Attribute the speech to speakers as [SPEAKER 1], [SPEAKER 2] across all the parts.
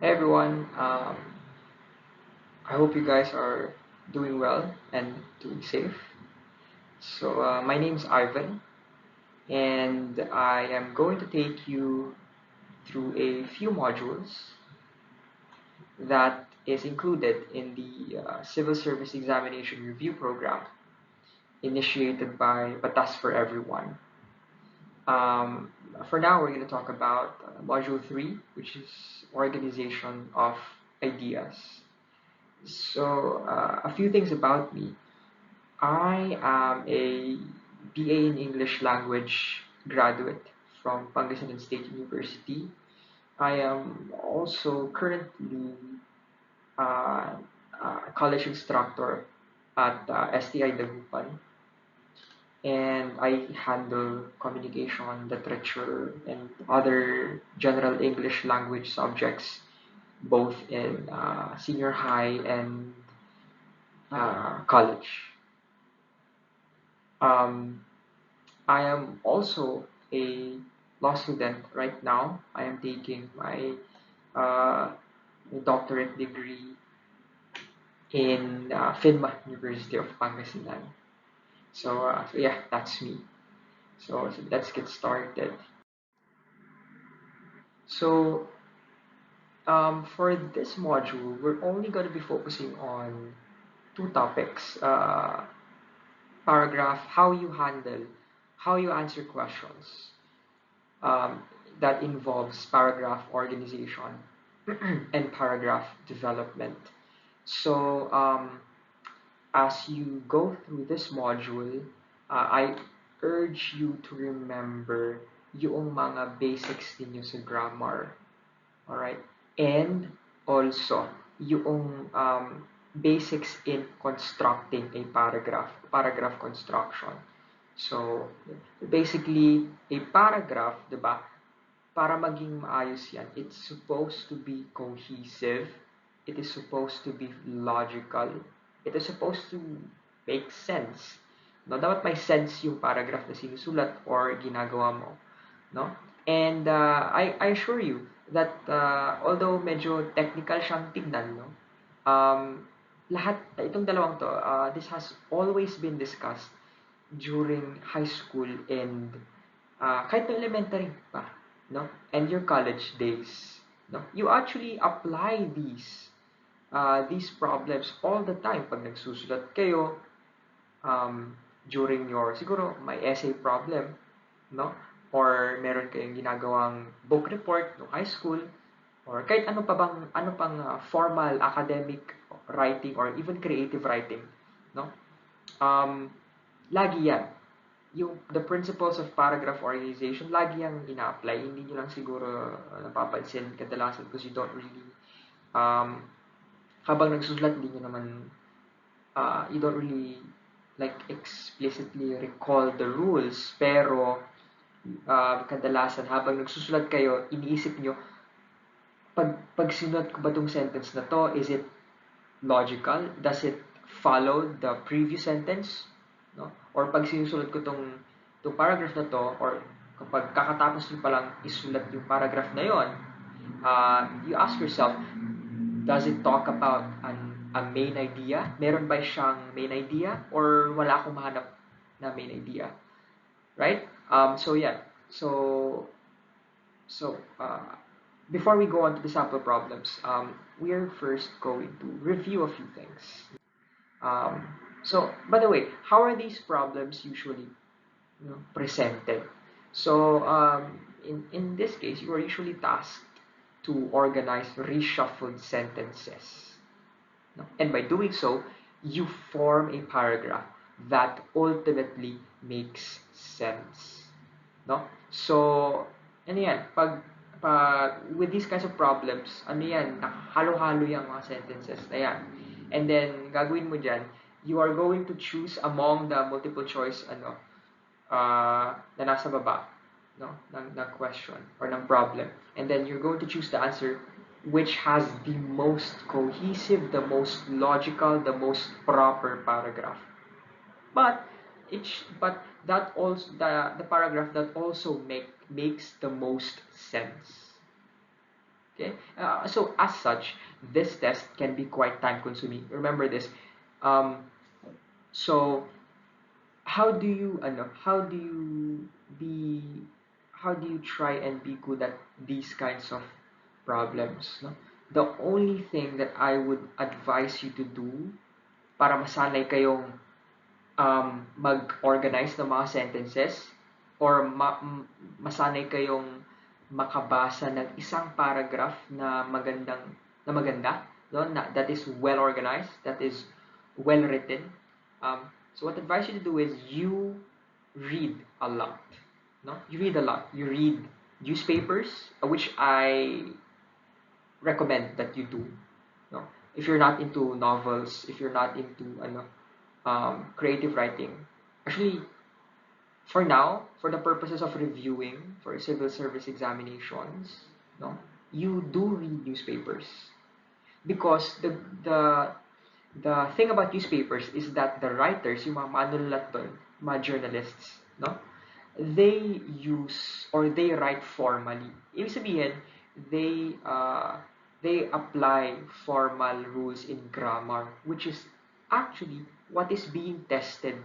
[SPEAKER 1] Hey everyone, I hope you guys are doing well and doing safe. My name is Ivan, and I am going to take you through a few modules that is included in the Civil Service Examination Review Program initiated by Batas for Everyone. Um, for now, we're going to talk about Module 3, which is Organization of Ideas. A few things about me. I am a BA in English Language graduate from Pangasinan State University. I am also currently a college instructor at STI Dagupan, and I handle communication, literature, and other general English language subjects both in senior high and college. Um, I am also a law student right now. I am taking my uh, doctorate degree in FINMA, University of Pangasinan. So yeah, that's me. So let's get started. So for this module, we're only going to be focusing on two topics. Paragraph, how you answer questions. um, that involves paragraph organization and paragraph development. So as you go through this module, I urge you to remember yung mga basics ninyo sa grammar. Alright? And also, yung basics in constructing a paragraph construction. So, basically, a paragraph, di ba, para maging maayos yan, it's supposed to be cohesive, it is supposed to be logical, it is supposed to make sense. No, dapat may sense yung paragraph na sinusulat or ginagawa mo, no? And I assure you that although medyo technical siyang tignan, no? Um, lahat itong dalawang to, this has always been discussed during high school and kahit no elementary pa, no? And your college days, no? You actually apply these problems all the time pag nagsusulat kayo during your siguro may essay problem, no? Or meron kayong ginagawang book report no high school or kahit ano pang formal academic writing or even creative writing, no? Um, lagi yan yung the principles of paragraph organization, lagi yung ina-apply. Hindi nyo lang siguro napapansin kadalasan because you don't really, um, habang nagsusulat, hindi nyo naman, you don't really like explicitly recall the rules. Pero, kadalasan habang nagsusulat kayo, iniisip nyo, pag sinulat ko ba tong sentence na to, is it logical? Does it follow the previous sentence? No? Or pag sinusulat ko tong paragraph na to, or kapag kakatapos nyo palang isulat yung paragraph na yon, you ask yourself, does it talk about a main idea? Meron ba siyang main idea? Or wala akong mahanap na main idea? Right? So yeah. So before we go on to the sample problems, we are first going to review a few things. Um, by the way, how are these problems usually presented? In this case, you are usually tasked to organize reshuffled sentences. No? And by doing so, you form a paragraph that ultimately makes sense. No? So, ano yan, with these kinds of problems, ano yan, halo-halo yung mga sentences na yan. And then, gagawin mo dyan, you are going to choose among the multiple choice, na nasa baba, no, ng question or ng problem. And then, you're going to choose the answer which has the most cohesive, the most logical, the most proper paragraph. But but that also the paragraph that also makes the most sense. Okay, so as such, this test can be quite time consuming. Remember this. Um, so how do you be, how do you try and be good at these kinds of problems, no? The only thing that I would advise you to do para masanay kayong mag-organize ng mga sentences or masanay kayong makabasa ng isang paragraph na maganda, no? That is well organized, that is well written. So what I advise you to do is you read a lot, no? You read a lot. You read newspapers, which I recommend that you do, no? If you're not into novels, if you're not into creative writing, actually, for now, for the purposes of reviewing for civil service examinations, no, you do read newspapers because the thing about newspapers is that the writers, yung mga manunulat doon, mga journalists, no, they use or they write formally. Ibig sabihin, they apply formal rules in grammar, which is actually what is being tested,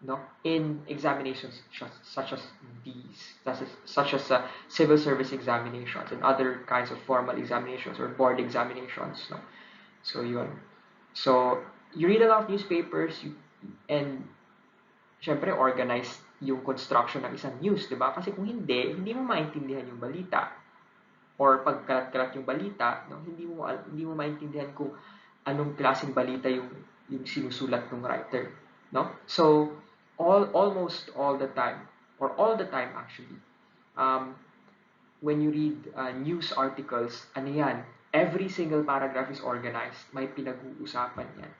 [SPEAKER 1] no, in examinations such as these, such as civil service examinations and other kinds of formal examinations or board examinations, no. So yun. So you read a lot of newspapers, and syempre organized yung construction ng isang news, di ba? Kasi kung hindi mo maintindihan yung balita, or pagkalat-kalat yung balita, no, hindi mo maintindihan kung anong klaseng balita yung sinusulat ng writer, no? So almost all the time, or all the time actually, when you read news articles, ano yan, every single paragraph is organized, may pinag-uusapan yan.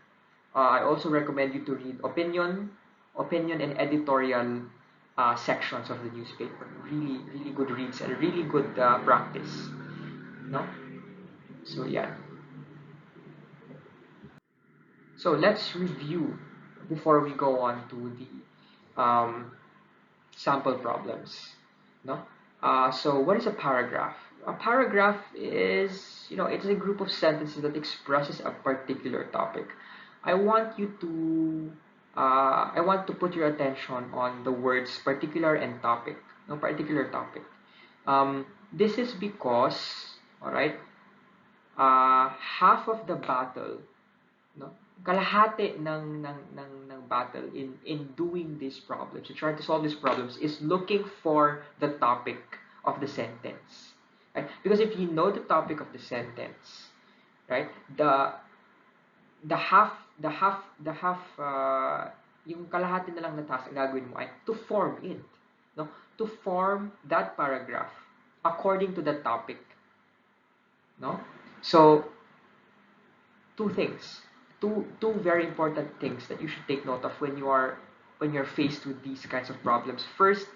[SPEAKER 1] I also recommend you to read opinion and editorial sections of the newspaper. Really, really good reads and really good practice. No? So yeah. So let's review before we go on to the sample problems. No? So what is a paragraph? A paragraph is, it's a group of sentences that expresses a particular topic. I want to put your attention on the words particular and topic. No, particular topic. This is because, all right, half of the battle, no, kalahati ng battle in doing these problems, to try to solve these problems, is looking for the topic of the sentence, right? Because if you know the topic of the sentence, right, the half yung kalahati na lang na task ang gagawin mo ay to form it, no, to form that paragraph according to the topic, no. So two things, two very important things that you should take note of when you're faced with these kinds of problems. First,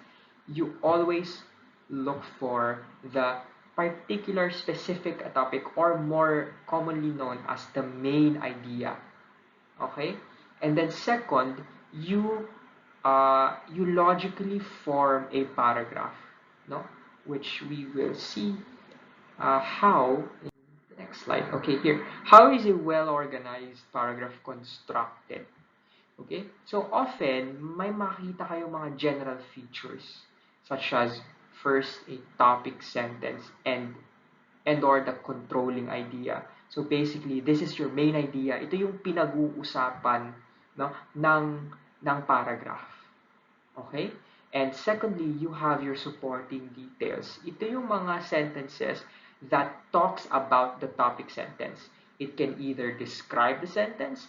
[SPEAKER 1] you always look for the particular specific topic, or more commonly known as the main idea. Okay? And then second, you logically form a paragraph, no? Which we will see how in the next slide. Okay, here. How is a well-organized paragraph constructed? Okay? So often, may makita kayong mga general features such as first a topic sentence and or the controlling idea. So basically, this is your main idea. Ito yung pinag-uusapan, no, ng paragraph. Okay? And secondly, you have your supporting details. Ito yung mga sentences that talks about the topic sentence. It can either describe the sentence,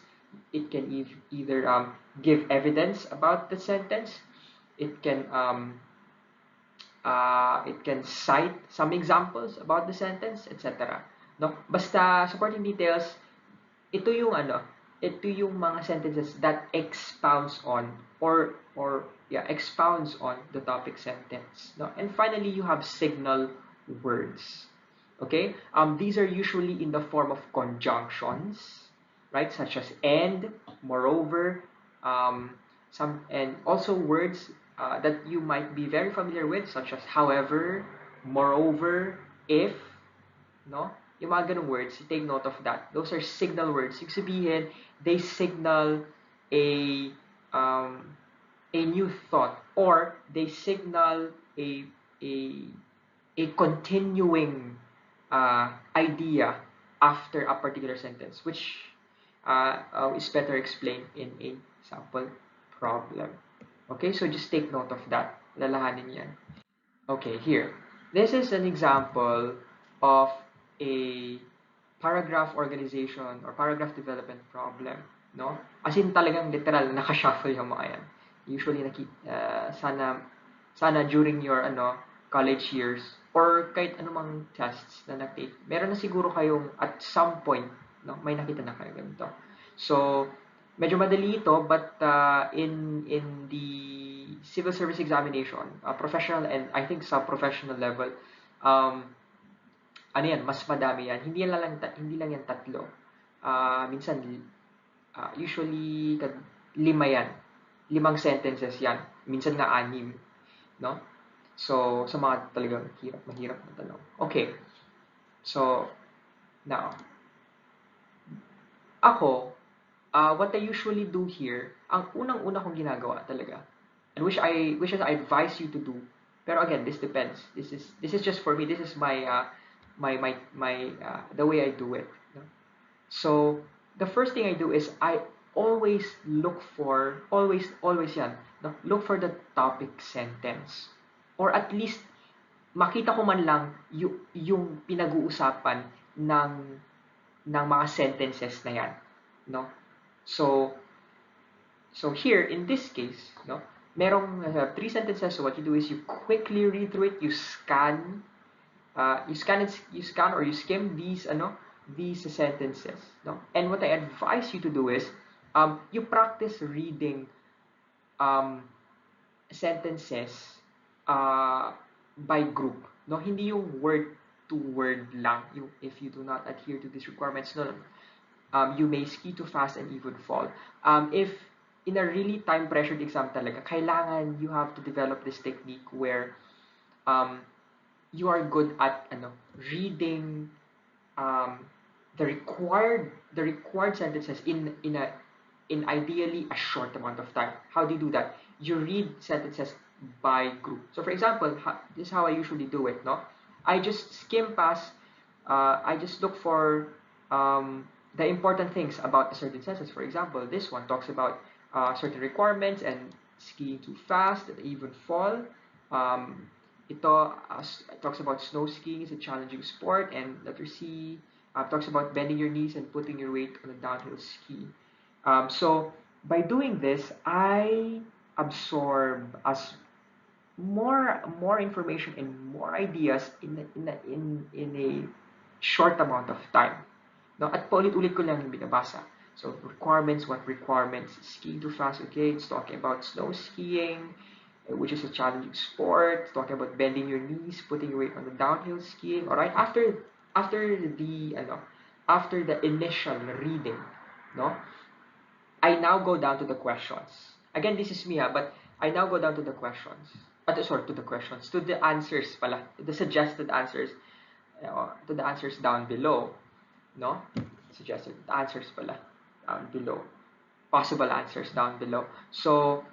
[SPEAKER 1] it can either give evidence about the sentence, it can cite some examples about the sentence, etc. No? Basta supporting details, ito yung mga sentences that expounds on expounds on the topic sentence. No? And finally, you have signal words. Okay? These are usually in the form of conjunctions, right? Such as and, moreover, and also words that you might be very familiar with, such as however, moreover, if, no? Yung mga ganung words, take note of that. Those are signal words. Yung sabihin, they signal a um, a new thought, or they signal a a a continuing idea after a particular sentence, which is better explained in a sample problem. Okay, so just take note of that. Lalahanin yan. Okay, here. This is an example of a paragraph organization or paragraph development problem, no? As in talagang literal nakashuffle yung mga yan. Usually sana during your college years or kahit anumang tests na nag-take, meron na siguro kayong at some point, no, may nakita na kayo ganito. So, medyo madali ito, but in the civil service examination, professional and I think sub-professional level, um, ano yan, mas madami yan. Hindi lang yan tatlo. Minsan, usually, 5 yan. 5 sentences yan. Minsan nga 6, no? So, sa mga talagang mahirap na tanong. Okay. So, now, ako, what I usually do here, ang unang-una kong ginagawa talaga, and which I advise you to do, pero again, this depends. This is just for me. This is my the way I do it. No? So, the first thing I do is I always look for, always yan, no? Look for the topic sentence. Or at least, makita ko man lang yung pinag-uusapan ng mga sentences na yan, no? So here in this case, no, merong 3 sentences. So what you do is you quickly read through it, you scan or you skim these sentences, no? And what I advise you to do is you practice reading sentences by group, no? Hindi yung word to word lang. If you do not adhere to these requirements, no, you may ski too fast and even fall. If in a really time pressured exam talaga, kailangan you have to develop this technique where you are good at reading the required sentences in ideally a short amount of time. How do you do that? You read sentences by group. So for example, this is how I usually do it, no? I just skim past, I just look for the important things about a certain sentence. For example, this one talks about certain requirements and skiing too fast and even fall. Ito talks about snow skiing is a challenging sport, and letter C talks about bending your knees and putting your weight on a downhill ski. So by doing this, I absorb as more information and more ideas in a short amount of time. No, at paulit-ulit ko lang yung binabasa. So requirements, what requirements? Skiing too fast, okay? It's talking about snow skiing, which is a challenging sport. It's talking about bending your knees, putting your weight on the downhill skiing. All right, after the initial reading, no, I now go down to the questions. Again, this is me, but I now go down to the questions. To the questions, to the answers pala, to the suggested answers, to the answers down below, no? Suggested answers pala down below. Possible answers down below. So,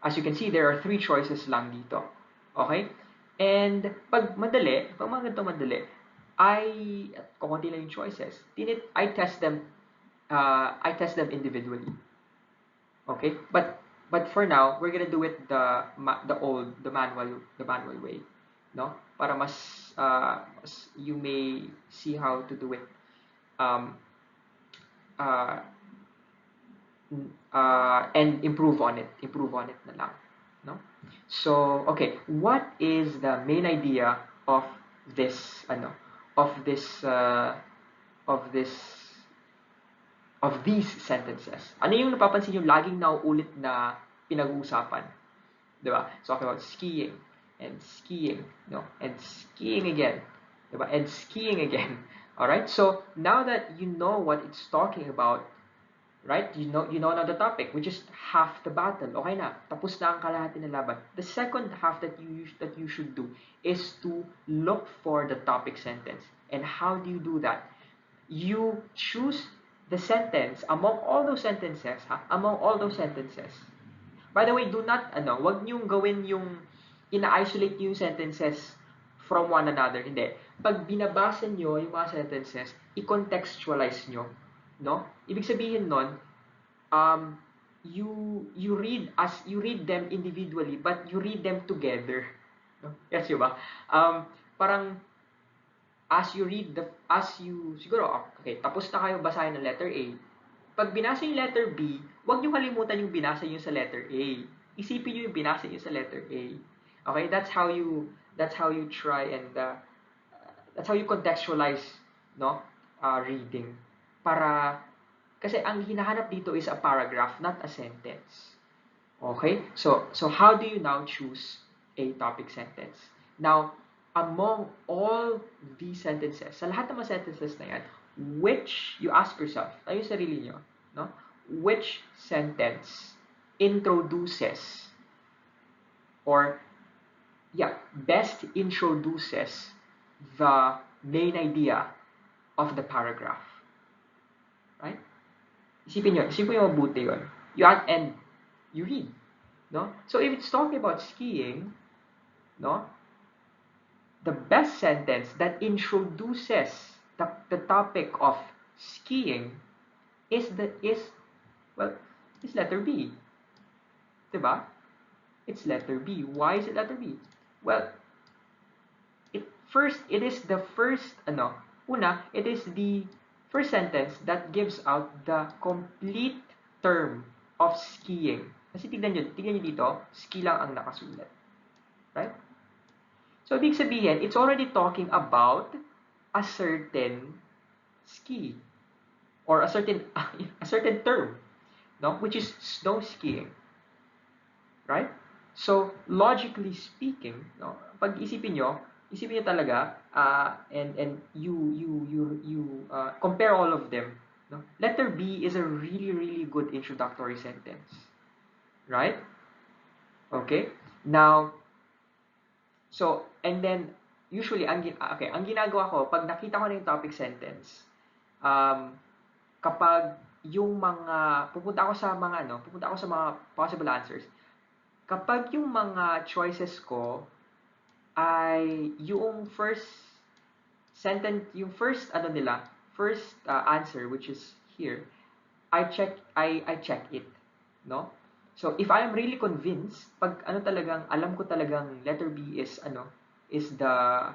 [SPEAKER 1] as you can see, there are 3 choices lang dito. Okay? And pag mga ganito madali, kukunti lang yung choices. I test them individually. Okay? But for now, we're gonna do it the manual way, no? Para mas you may see how to do it and improve on it na lang, no? So okay, what is the main idea of this of these sentences? Ano yung napapansin yung laging nauulit na pinag-uusapan? Diba? So, talking about skiing, and skiing, no? And skiing again. Diba? And skiing again. Alright? So, now that you know what it's talking about, Right? You know now the topic, which is half the battle. Okay na, tapos na ang kalahati ng laban. The second half that you should do is to look for the topic sentence. And how do you do that? You choose the sentence among all those sentences, ha? Among all those sentences. By the way, do not wag niyong gawin yung ina-isolate yung sentences from one another. Hindi. Pag binabasa niyo yung mga sentences, i-contextualize niyo, no? Ibig sabihin nun, um, you read them individually, but you read them together. No? Yes, ba? Parang siguro, okay, tapos na kayo basahin ng letter A. Pag binasa yung letter B, huwag niyo kalimutan yung binasa niyo sa letter A. Isipin niyo yung binasa niyo sa letter A. Okay, that's how you try and that's how you contextualize, no? Reading. Para kasi ang hinahanap dito is a paragraph, not a sentence. Okay? So how do you now choose a topic sentence? Now, among all these sentences, sa lahat ng mga sentences na yan, which, you ask yourself, tayo yung sarili nyo, no? Which sentence introduces or, best introduces the main idea of the paragraph? Right? Isipin nyo mabuti yun. And you read, no? So if it's talking about skiing, no? The best sentence that introduces the topic of skiing is letter B. Diba? It's letter B. Why is it letter B? Well, it is the first sentence that gives out the complete term of skiing. Kasi tignan nyo dito, ski lang ang nakasulat. Right? So, ibig sabihin, it's already talking about a certain ski or a certain term, no? Which is snow skiing. Right? So, logically speaking, no, pag isipin nyo talaga, and you compare all of them, no? Letter B is a really, really good introductory sentence. Right? Okay? Now, so, and then, usually, ang ginagawa ko, pag nakita ko na yung topic sentence, kapag yung mga, pupunta ako sa mga possible answers, kapag yung mga choices ko ay yung first sentence, yung first answer, which is here, I check it, no? So if I am really convinced, pag alam ko talagang letter B is the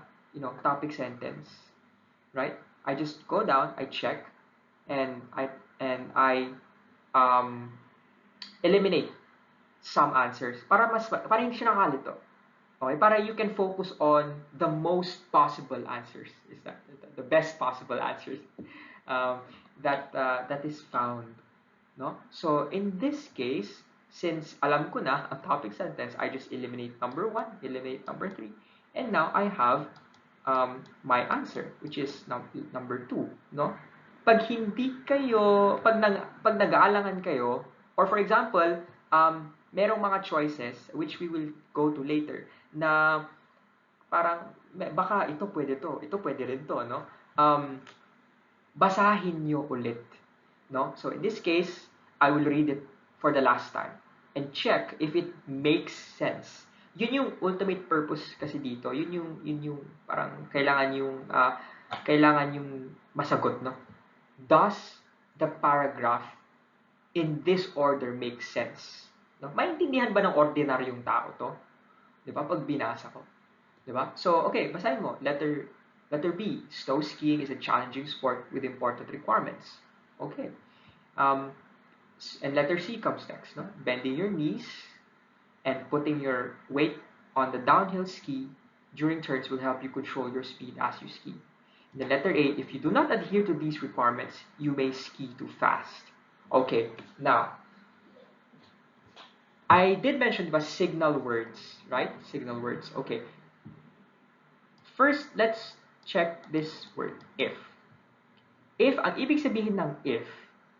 [SPEAKER 1] topic sentence, right? I just go down, I check, and I eliminate some answers para hindi siya nakalito. Okay, para you can focus on the most possible answers. Is that the best possible answers that is found, no? So in this case, since alam ko na ang topic sentence, I just eliminate number 1, eliminate number 3, and now I have my answer, which is number 2, no? Pag nag-aalangan kayo, or for example, merong mga choices which we will go to later na parang baka ito pwede rin to, no? Basahin nyo ulit, no? So in this case, I will read it for the last time and check if it makes sense. Yun yung ultimate purpose kasi dito. Yun yung parang kailangan yung masagot, no? Does the paragraph in this order make sense? No? Maintindihan ba ng ordinaryong tao to? 'Di ba? Pag binasa ko. 'Di ba? So, okay, basahin mo. Letter B, snow skiing is a challenging sport with important requirements. Okay. And letter C comes next, no? Bending your knees and putting your weight on the downhill ski during turns will help you control your speed as you ski. And then letter A, if you do not adhere to these requirements, you may ski too fast. Okay, now, I did mention about signal words, right? Signal words. Okay. First, let's check this word, if. If, ang ibig sabihin ng if,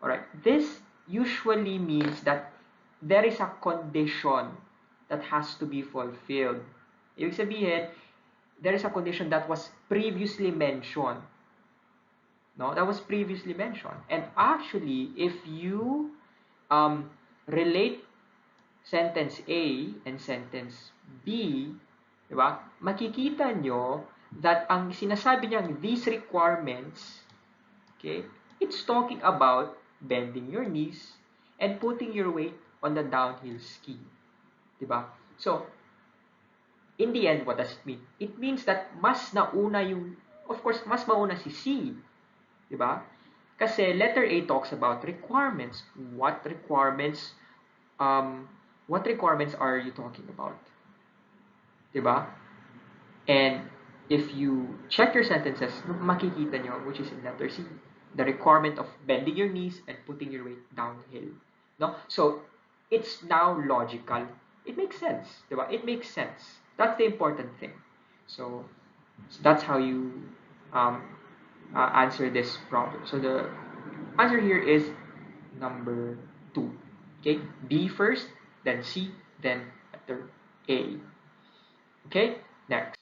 [SPEAKER 1] alright, this usually means that there is a condition that has to be fulfilled. Ibig sabihin, there is a condition that was previously mentioned. No, that was previously mentioned. And actually, if you relate sentence A and sentence B, di ba? Makikita nyo that ang sinasabi niyang these requirements, okay, it's talking about bending your knees and putting your weight on the downhill ski. Di ba? So, in the end, what does it mean? It means that mas nauna yung, of course, mas mauna si C. Di ba? Kasi letter A talks about requirements. What requirements are you talking about? Di ba? And if you check your sentences, makikita nyo, which is in letter C, the requirement of bending your knees and putting your weight downhill. No? So, it's now logical. It makes sense. Di ba? It makes sense. That's the important thing. So that's how you um, answer this problem. So the answer here is number 2. Okay? B first, then C, then letter A. Okay? Next.